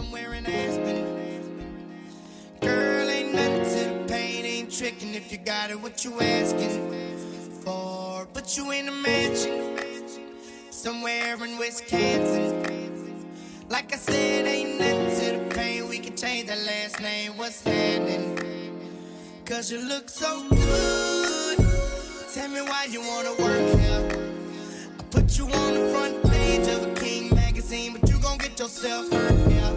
somewhere in Aspen. Girl, ain't nothing to the pain, ain't tricking if you got it, what you asking for? Put you in a mansion, somewhere in Wisconsin. Like I said, ain't nothing to the pain, we can change that last name, what's happening? Cause you look so good, tell me why you wanna work here. I put you on the front page of a King magazine, but you gon' get yourself hurt here.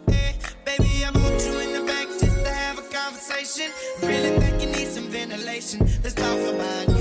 Hey, baby, I want you in the back just to have a conversation. Really think you need some ventilation, let's talk about it.